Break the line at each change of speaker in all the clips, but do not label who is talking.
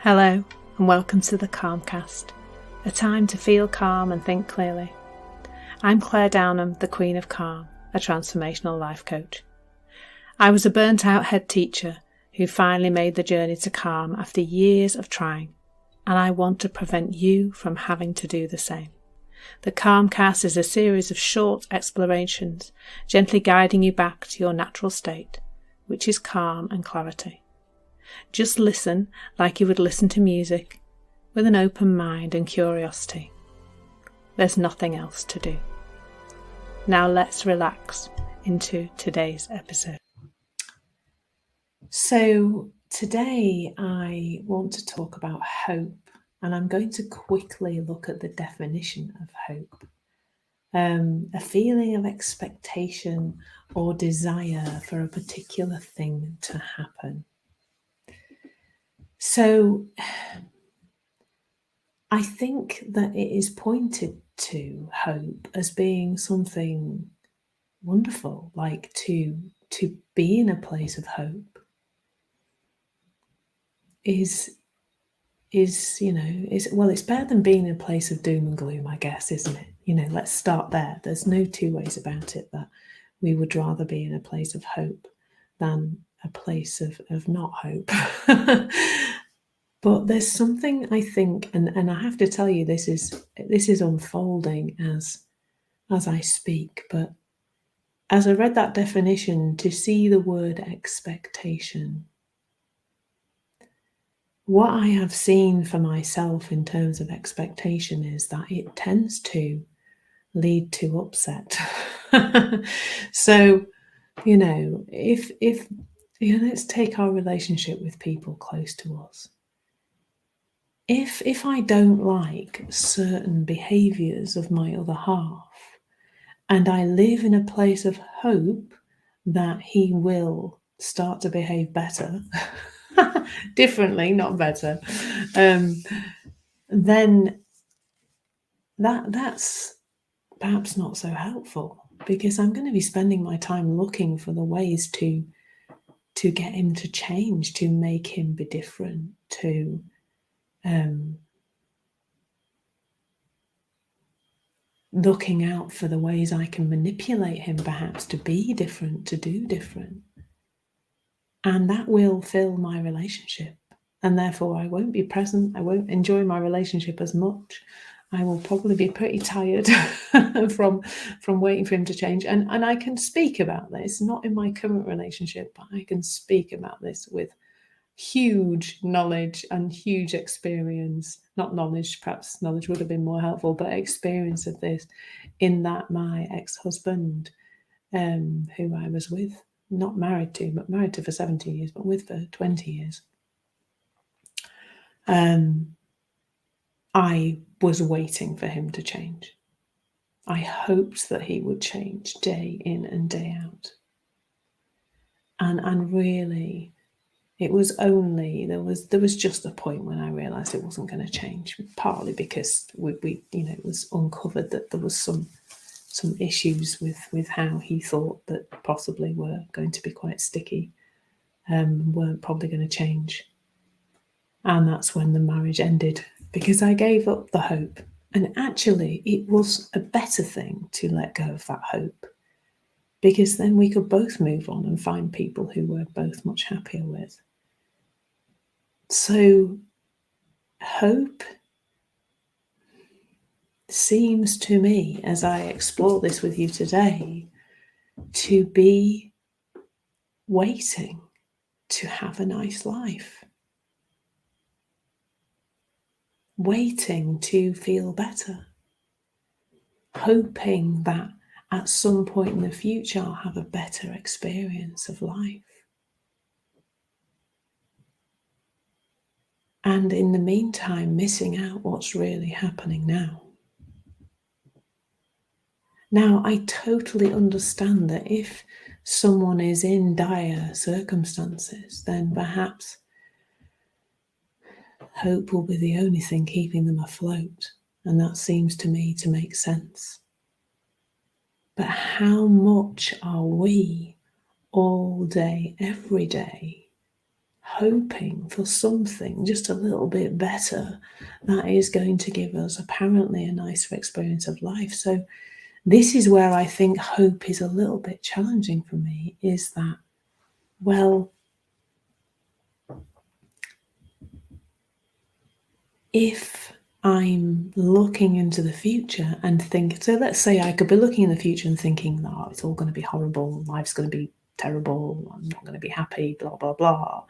Hello and welcome to the Calmcast, a time to feel calm and think clearly. I'm Claire Downham, the Queen of Calm, a transformational life coach. I was a burnt out head teacher who finally made the journey to calm after years of trying, and I want to prevent you from having to do the same. The Calmcast is a series of short explorations, gently guiding you back to your natural state, which is calm and clarity. Just listen like you would listen to music, with an open mind and curiosity. There's nothing else to do. Now let's relax into today's episode. So today I want to talk about hope, and I'm going to quickly look at the definition of hope. A feeling of expectation or desire for a particular thing to happen. So I think that it is pointed to hope as being something wonderful, like to be in a place of hope is it's better than being in a place of doom and gloom, I guess, isn't it? Let's start there. There's no two ways about it that we would rather be in a place of hope than a place of not hope. But there's something, I think, and I have to tell you, this is unfolding as I speak, but as I read that definition, to see the word expectation, what I have seen for myself in terms of expectation is that it tends to lead to upset. So, if let's take our relationship with people close to us. If I don't like certain behaviours of my other half, and I live in a place of hope that he will start to behave better, differently, not better, then that's perhaps not so helpful, because I'm going to be spending my time looking for the ways to get him to change, to make him be different, to looking out for the ways I can manipulate him perhaps to be different, to do different. And that will fill my relationship. And therefore I won't be present. I won't enjoy my relationship as much. I will probably be pretty tired from waiting for him to change. And I can speak about this, not in my current relationship, but I can speak about this with huge knowledge and huge experience. Not knowledge, perhaps knowledge would have been more helpful, but experience of this, in that my ex-husband, who I was with, not married to, but married to for 17 years, but with for 20 years, I was waiting for him to change. I hoped that he would change day in and day out. And really, it was only, there was just a point when I realised it wasn't going to change, partly because we it was uncovered that there was some issues with how he thought that possibly were going to be quite sticky, weren't probably going to change. And that's when the marriage ended, because I gave up the hope. And actually, it was a better thing to let go of that hope, because then we could both move on and find people who we're both much happier with. So hope seems to me, as I explore this with you today, to be waiting to have a nice life, waiting to feel better, hoping that at some point in the future I'll have a better experience of life. And in the meantime, missing out what's really happening now. Now, I totally understand that if someone is in dire circumstances, then perhaps hope will be the only thing keeping them afloat. And that seems to me to make sense. But how much are we all day, every day, hoping for something just a little bit better that is going to give us apparently a nicer experience of life. So this is where I think hope is a little bit challenging for me, is that, well, if I'm looking into the future and think, so let's say I could be looking in the future and thinking, oh, it's all going to be horrible, life's going to be terrible, I'm not going to be happy, blah, blah, blah,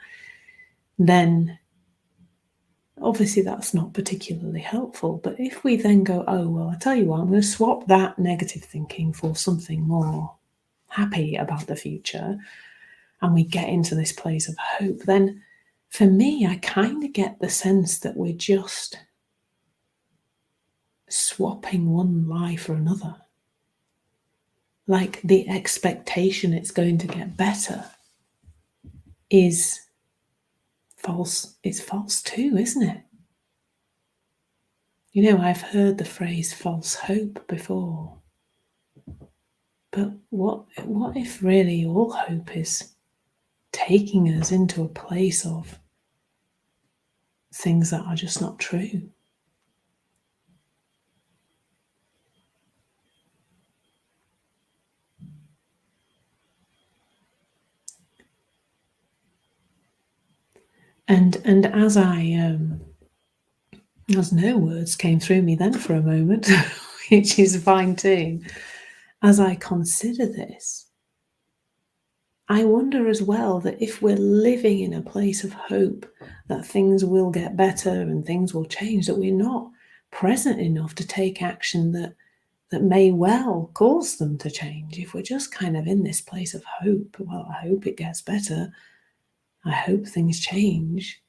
then obviously that's not particularly helpful. But if we then go, oh, well, I tell you what, I'm going to swap that negative thinking for something more happy about the future, and we get into this place of hope, then for me, I kind of get the sense that we're just swapping one lie for another. Like the expectation it's going to get better is false. It's false too, isn't it? You know, I've heard the phrase false hope before. But what if really all hope is taking us into a place of things that are just not true? And as as no words came through me then for a moment, which is fine too, as I consider this, I wonder as well that if we're living in a place of hope that things will get better and things will change, that we're not present enough to take action that may well cause them to change. If we're just kind of in this place of hope, well, I hope it gets better, I hope things change,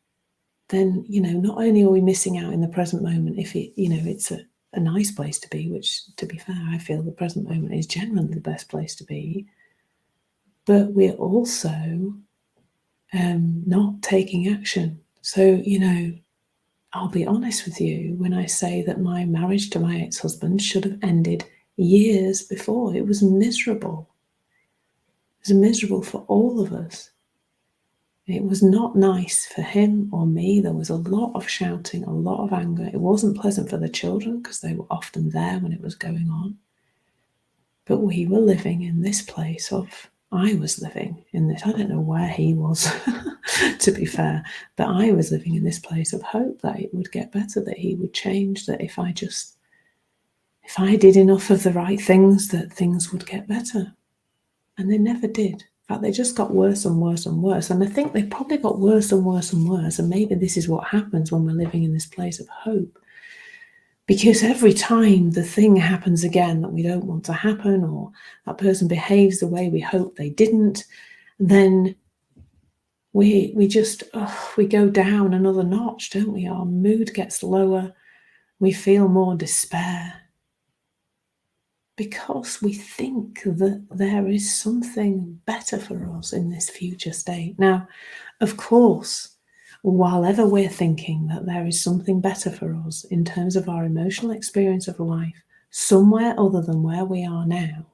then, you know, not only are we missing out in the present moment if it, you know, it's a nice place to be, which, to be fair, I feel the present moment is generally the best place to be, but we're also not taking action. So, you know, I'll be honest with you when I say that my marriage to my ex-husband should have ended years before. It was miserable. It was miserable for all of us. It was not nice for him or me. There was a lot of shouting, a lot of anger. It wasn't pleasant for the children because they were often there when it was going on. But we were living in this place of, I was living in this, I don't know where he was, to be fair, but I was living in this place of hope that it would get better, that he would change, that if I did enough of the right things, that things would get better. And they never did. In fact, they just got worse and worse and worse. And I think they probably got worse and worse and worse. And maybe this is what happens when we're living in this place of hope. Because every time the thing happens again that we don't want to happen, or that person behaves the way we hope they didn't, then we go down another notch, don't we? Our mood gets lower. We feel more despair. Because we think that there is something better for us in this future state. Now, of course, while ever we're thinking that there is something better for us in terms of our emotional experience of life, somewhere other than where we are now,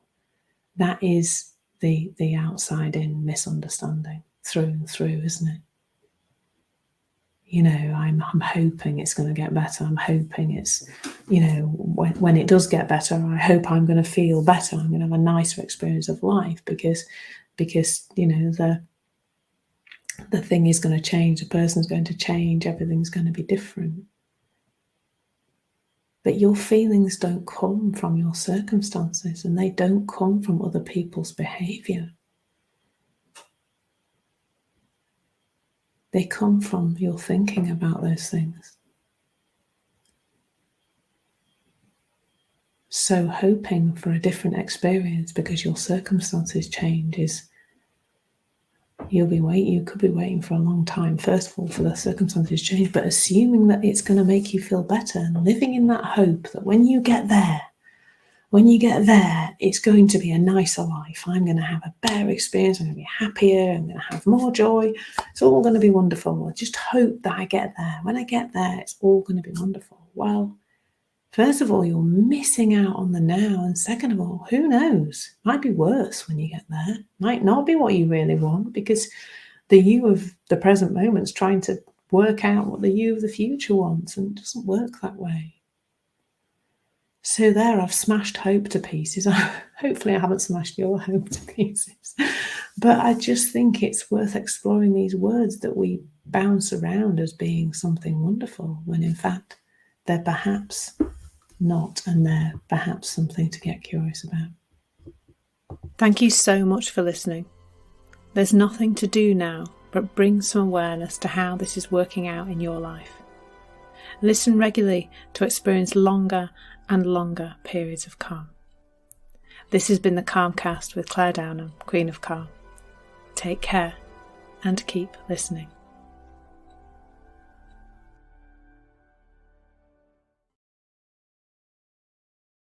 that is the outside-in misunderstanding through and through, isn't it? You know, I'm hoping it's going to get better. I'm hoping it's, you know, when it does get better, I hope I'm going to feel better. I'm going to have a nicer experience of life because you know, the thing is going to change, the person's going to change, everything's going to be different. But your feelings don't come from your circumstances, and they don't come from other people's behavior. They come from your thinking about those things. So hoping for a different experience because your circumstances change is, you could be waiting for a long time, first of all, for the circumstances to change, but assuming that it's going to make you feel better and living in that hope that when you get there, it's going to be a nicer life. I'm going to have a better experience. I'm going to be happier. I'm going to have more joy. It's all going to be wonderful. I just hope that I get there. When I get there, it's all going to be wonderful. Well, first of all, you're missing out on the now. And second of all, who knows? Might be worse when you get there. Might not be what you really want, because the you of the present moment's trying to work out what the you of the future wants, and it doesn't work that way. So there, I've smashed hope to pieces. Hopefully I haven't smashed your hope to pieces. But I just think it's worth exploring these words that we bounce around as being something wonderful, when in fact they're perhaps not, and they're perhaps something to get curious about. Thank you so much for listening. There's nothing to do now but bring some awareness to how this is working out in your life. Listen regularly to experience longer and longer periods of calm. This has been the Calmcast with Claire Downham, Queen of Calm. Take care and keep listening.